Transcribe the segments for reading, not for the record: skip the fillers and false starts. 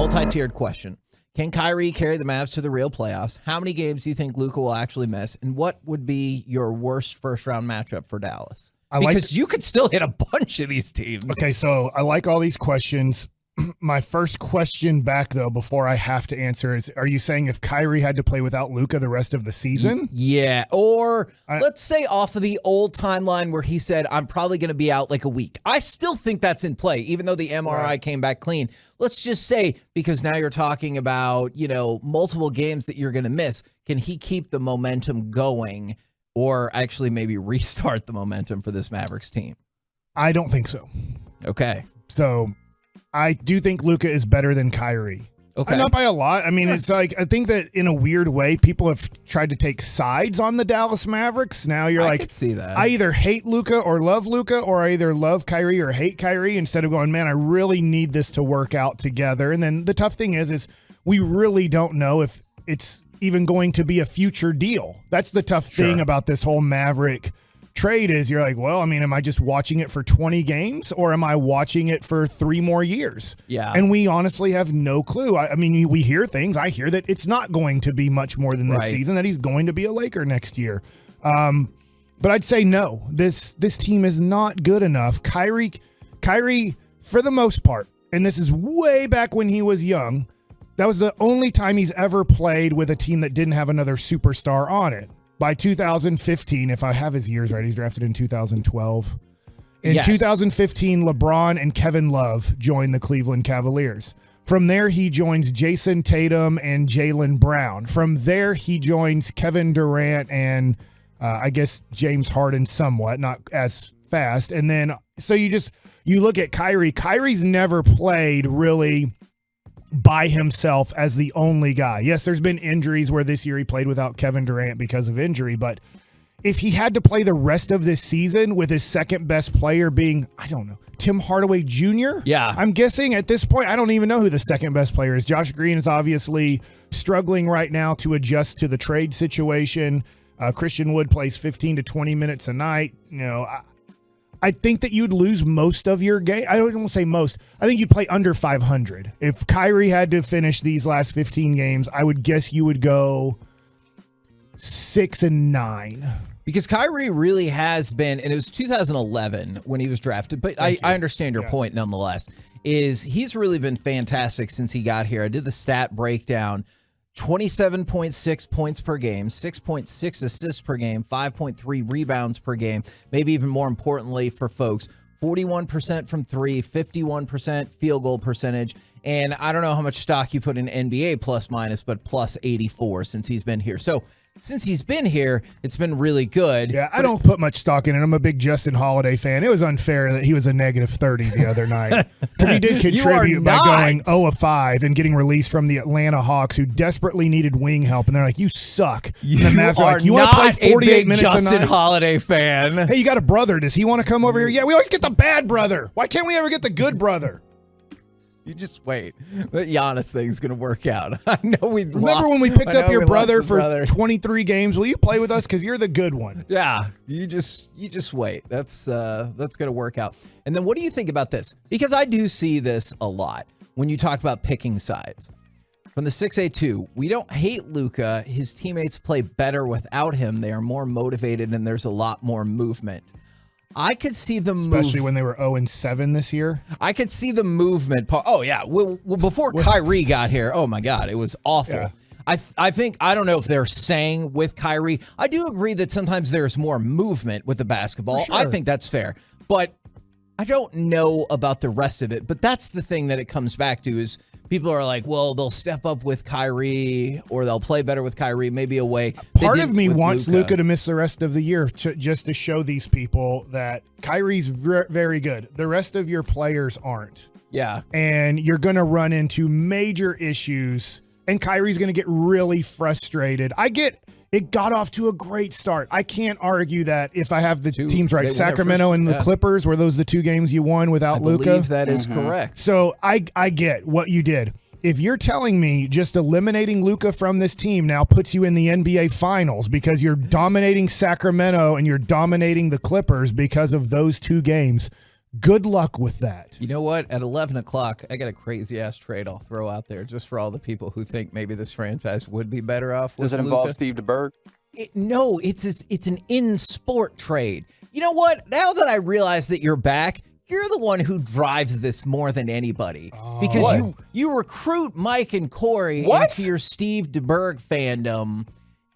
multi-tiered question. Can Kyrie carry the Mavs to the real playoffs? How many games do you think Luka will actually miss? And what would be your worst first-round matchup for Dallas? Because you could still hit a bunch of these teams. Okay, so I like all these questions. My first question back, though, before I have to answer is, are you saying if Kyrie had to play without Luka the rest of the season? Yeah, or let's say off of the old timeline where he said, I'm probably going to be out like a week. I still think that's in play, even though the MRI came back clean. Let's just say, because now you're talking about, multiple games that you're going to miss, can he keep the momentum going or actually maybe restart the momentum for this Mavericks team? I don't think so. Okay. So I do think Luka is better than Kyrie. Okay. Not by a lot. I mean, it's like, I think that in a weird way, people have tried to take sides on the Dallas Mavericks. Now you're I could see that. I either hate Luka or love Luka, or I either love Kyrie or hate Kyrie, instead of going, man, I really need this to work out together. And then the tough thing is we really don't know if it's even going to be a future deal. That's the tough thing about this whole Maverick trade is you're like, well, I mean, am I just watching it for 20 games or am I watching it for 3 more years? Yeah. And we honestly have no clue. I mean, we hear things. I hear that it's not going to be much more than this season, that he's going to be a Laker next year. But I'd say no, this team is not good enough. Kyrie, for the most part, and this is way back when he was young, that was the only time he's ever played with a team that didn't have another superstar on it. By 2015, if I have his years right, he's drafted in 2012. In 2015, LeBron and Kevin Love joined the Cleveland Cavaliers. From there, he joins Jason Tatum and Jaylen Brown. From there, he joins Kevin Durant and I guess James Harden somewhat, not as fast. And then, so you look at Kyrie. Kyrie's never played really by himself as the only guy. Yes, there's been injuries where this year he played without Kevin Durant because of injury, but if he had to play the rest of this season with his second best player being, I don't know, Tim Hardaway Jr.? Yeah. I'm guessing at this point, I don't even know who the second best player is. Josh Green is obviously struggling right now to adjust to the trade situation. Christian Wood plays 15 to 20 minutes a night. I think that you'd lose most of your game. I don't want to say most. I think you'd play under 500. If Kyrie had to finish these last 15 games, I would guess you would go 6-9. Because Kyrie really has been, and it was 2011 when he was drafted, but I understand your point nonetheless, is he's really been fantastic since he got here. I did the stat breakdown. 27.6 points per game, 6.6 assists per game, 5.3 rebounds per game. Maybe even more importantly for folks, 41% from three, 51% field goal percentage. And I don't know how much stock you put in NBA plus minus, but plus 84 since he's been here. So since he's been here, it's been really good. Yeah, I don't put much stock in it. I'm a big Justin Holiday fan. It was unfair that he was a negative 30 the other night. Because he did contribute by going 0-5 and getting released from the Atlanta Hawks, who desperately needed wing help. And they're like, you suck. And the Mavs are like, you want to play 48 minutes Justin a night? Holiday fan. Hey, you got a brother. Does he want to come over here? Yeah, we always get the bad brother. Why can't we ever get the good brother? You just wait. The Giannis thing's going to work out. I know we Remember when we picked up your brother for 23 games? Will you play with us? Because you're the good one. Yeah, you just wait. That's going to work out. And then what do you think about this? Because I do see this a lot when you talk about picking sides. From the 6A2, we don't hate Luka. His teammates play better without him. They are more motivated and there's a lot more movement. I could see the especially when they were 0-7 this year. I could see the movement part. Oh yeah, well before Kyrie got here, oh my God, it was awful. Yeah. I think, I don't know if they're saying with Kyrie. I do agree that sometimes there's more movement with the basketball. Sure. I think that's fair, but I don't know about the rest of it. But that's the thing that it comes back to is people are like, well, they'll step up with Kyrie or they'll play better with Kyrie, maybe a way. Part of me wants Luka to miss the rest of the year just to show these people that Kyrie's very good. The rest of your players aren't. Yeah. And you're going to run into major issues and Kyrie's going to get really frustrated. I get it got off to a great start. I can't argue that if I have the teams right. Sacramento and the Clippers, were those the 2 games you won without Luka? I believe that is correct. So I get what you did. If you're telling me just eliminating Luka from this team now puts you in the NBA Finals because you're dominating Sacramento and you're dominating the Clippers because of those 2 games, Good luck with that. You know what? At 11 o'clock, I got a crazy-ass trade I'll throw out there just for all the people who think maybe this franchise would be better off with Does it involve Luka. Steve DeBerg? No, it's an in-sport trade. You know what? Now that I realize that you're back, you're the one who drives this more than anybody. Because you recruit Mike and Corey into your Steve DeBerg fandom.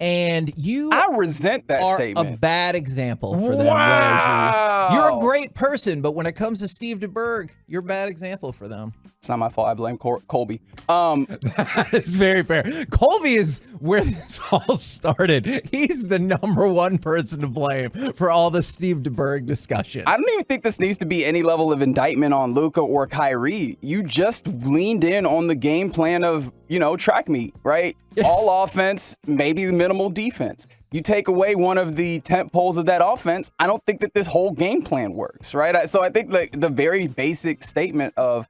And I resent that statement. A bad example for them, wow. Reggie. You're a great person, but when it comes to Steve DeBerg, you're a bad example for them. It's not my fault. I blame Colby. It's very fair. Colby is where this all started. He's the number one person to blame for all the Steve DeBerg discussion. I don't even think this needs to be any level of indictment on Luka or Kyrie. You just leaned in on the game plan of, track meet, right? Yes. All offense, maybe minimal defense. You take away one of the tent poles of that offense, I don't think that this whole game plan works, right? So I think the very basic statement of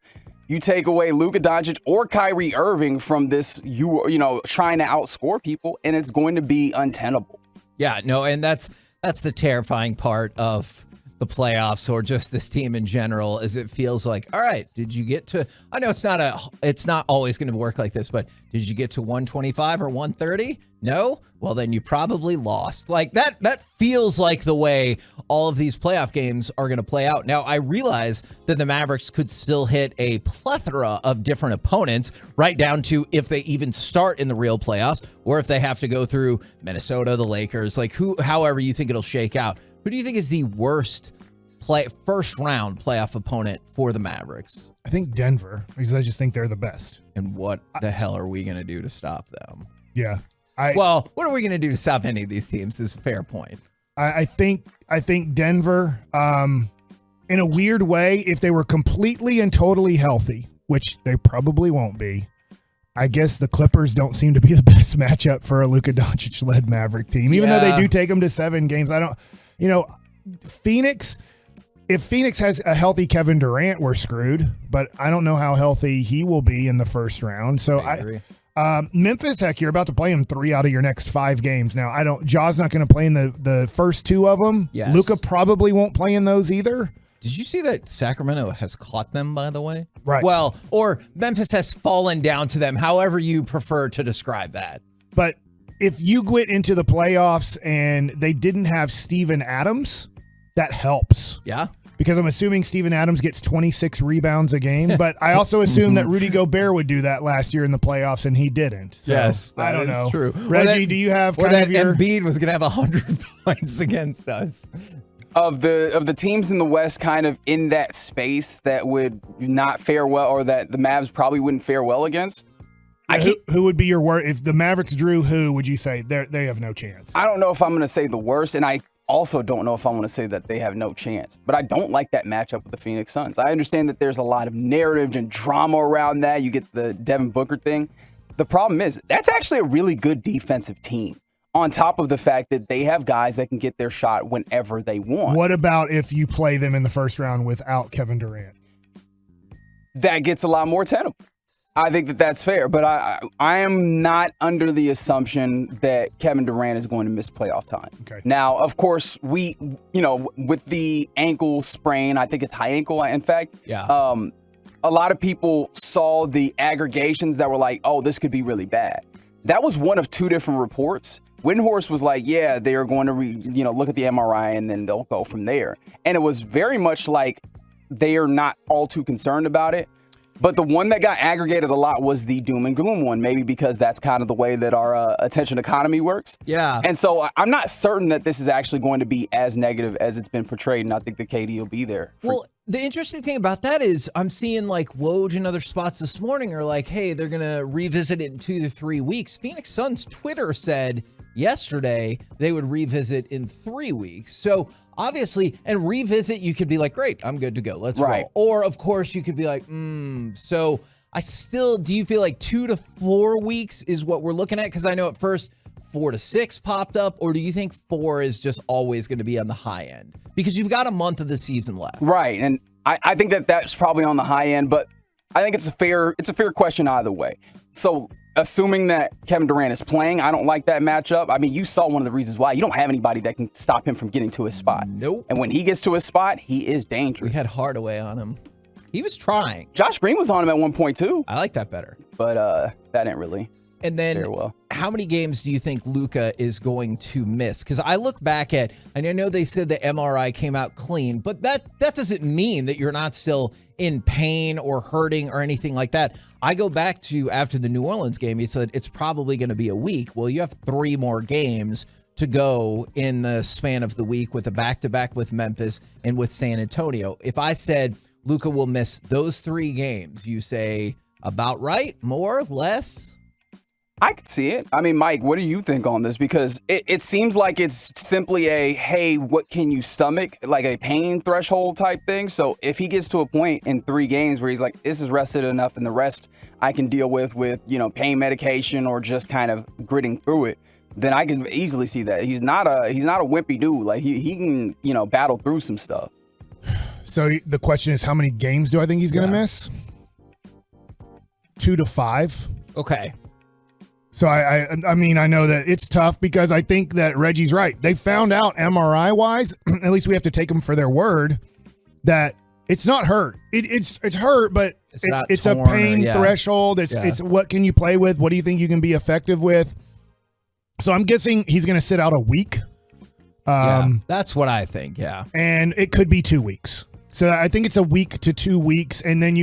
you take away Luka Doncic or Kyrie Irving from this, trying to outscore people, and it's going to be untenable. Yeah, no, and that's the terrifying part of the playoffs or just this team in general, is it feels like, all right, did you get to, I know it's not always going to work like this, but did you get to 125 or 130? No? Well, then you probably lost. Like that feels like the way all of these playoff games are going to play out. Now, I realize that the Mavericks could still hit a plethora of different opponents, right down to if they even start in the real playoffs or if they have to go through Minnesota, the Lakers, however you think it'll shake out. Who do you think is the worst first round playoff opponent for the Mavericks? I think Denver, because I just think they're the best. And what the hell are we going to do to stop them? Yeah. What are we going to do to stop any of these teams is a fair point. I think Denver, in a weird way, if they were completely and totally healthy, which they probably won't be, I guess the Clippers don't seem to be the best matchup for a Luka Doncic-led Maverick team, even though they do take them to 7 games. Phoenix, if Phoenix has a healthy Kevin Durant, we're screwed, but I don't know how healthy he will be in the first round. So I agree. Memphis, heck, you're about to play him 3 out of your next 5 games. Now, Ja's not going to play in the first 2 of them. Yes. Luka probably won't play in those either. Did you see that Sacramento has caught them, by the way? Right. Well, or Memphis has fallen down to them, however you prefer to describe that. But if you get into the playoffs and they didn't have Steven Adams, that helps. Yeah. Because I'm assuming Steven Adams gets 26 rebounds a game, but I also assume that Rudy Gobert would do that last year in the playoffs, and he didn't. So, yes, I don't know. True. Reggie, do you have kind of your... Embiid was going to have 100 points against us. Of the teams in the West kind of in that space that would not fare well, or that the Mavs probably wouldn't fare well against? Who would be your worst? If the Mavericks drew, who would you say they have no chance? I don't know if I'm going to say the worst, and I also don't know if I want to say that they have no chance. But I don't like that matchup with the Phoenix Suns. I understand that there's a lot of narrative and drama around that. You get the Devin Booker thing. The problem is that's actually a really good defensive team, on top of the fact that they have guys that can get their shot whenever they want. What about if you play them in the first round without Kevin Durant? That gets a lot more tenable. I think that that's fair, but I am not under the assumption that Kevin Durant is going to miss playoff time. Okay. Now, of course, with the ankle sprain, I think it's high ankle, in fact. Yeah. A lot of people saw the aggregations that were like, oh, this could be really bad. That was one of 2 different reports. Windhorst was like, yeah, they are going to look at the MRI and then they'll go from there. And it was very much like they are not all too concerned about it. But the one that got aggregated a lot was the doom and gloom one, maybe because that's kind of the way that our attention economy works. Yeah. And so I'm not certain that this is actually going to be as negative as it's been portrayed, and I think that KD will be there. Well, the interesting thing about that is I'm seeing like Woj and other spots this morning are like, hey, they're going to revisit it in 2 to 3 weeks. Phoenix Suns Twitter said yesterday they would revisit in 3 weeks. So obviously, and revisit, you could be like, great, I'm good to go. Let's roll. Or, of course, you could be like, So do you feel like 2 to 4 weeks is what we're looking at? Because I know at first 4 to 6 popped up. Or do you think 4 is just always going to be on the high end? Because you've got a month of the season left. Right. And I think that that's probably on the high end. But I think it's a fair question either way. So assuming that Kevin Durant is playing, I don't like that matchup. I mean, you saw one of the reasons why. You don't have anybody that can stop him from getting to his spot. Nope. And when he gets to his spot, he is dangerous. We had Hardaway on him. He was trying. Josh Green was on him at one point, too. I like that better. But that didn't really And then fare well. How many games do you think Luka is going to miss? Because I look back at, and I know they said the MRI came out clean, but that doesn't mean that you're not still in pain or hurting or anything like that. I go back to after the New Orleans game, he said it's probably going to be a week. Well, you have 3 more games to go in the span of the week with a back-to-back with Memphis and with San Antonio. If I said Luka will miss those 3 games, you say about right, more, less? I could see it. I mean, Mike, what do you think on this? Because it seems like it's simply a, hey, what can you stomach? Like a pain threshold type thing. So if he gets to a point in 3 games where he's like, this is rested enough and the rest I can deal with, pain medication or just kind of gritting through it, then I can easily see that. He's not a wimpy dude. Like he can, battle through some stuff. So the question is, how many games do I think he's going to miss? 2 to 5. Okay. So I mean, I know that it's tough because I think that Reggie's right. They found out MRI wise, at least we have to take them for their word, that it's not hurt. It's hurt, but it's a pain threshold. It's what can you play with? What do you think you can be effective with? So I'm guessing he's going to sit out a week. That's what I think. Yeah. And it could be 2 weeks. So I think it's a week to 2 weeks. And then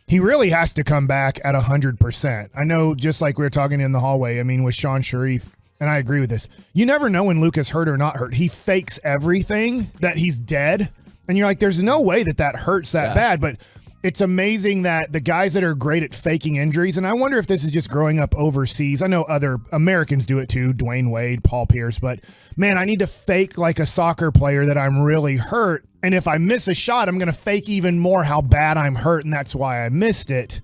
he really has to come back at 100%. I know, just like we were talking in the hallway, I mean, with Sean Sharif, and I agree with this. You never know when Luka's hurt or not hurt. He fakes everything that he's dead. And you're like, there's no way that hurts that bad. But it's amazing that the guys that are great at faking injuries, and I wonder if this is just growing up overseas. I know other Americans do it too, Dwayne Wade, Paul Pierce. But, man, I need to fake like a soccer player that I'm really hurt. And if I miss a shot, I'm going to fake even more how bad I'm hurt, and that's why I missed it.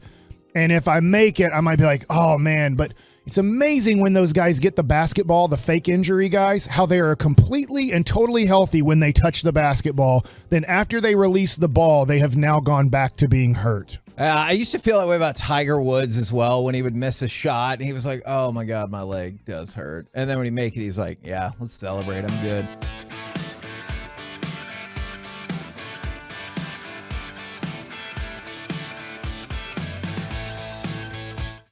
And if I make it, I might be like, oh, man. But it's amazing when those guys get the basketball, the fake injury guys, how they are completely and totally healthy when they touch the basketball. Then after they release the ball, they have now gone back to being hurt. I used to feel that way about Tiger Woods as well when he would miss a shot. And he was like, oh, my God, my leg does hurt. And then when he make it, he's like, yeah, let's celebrate. I'm good.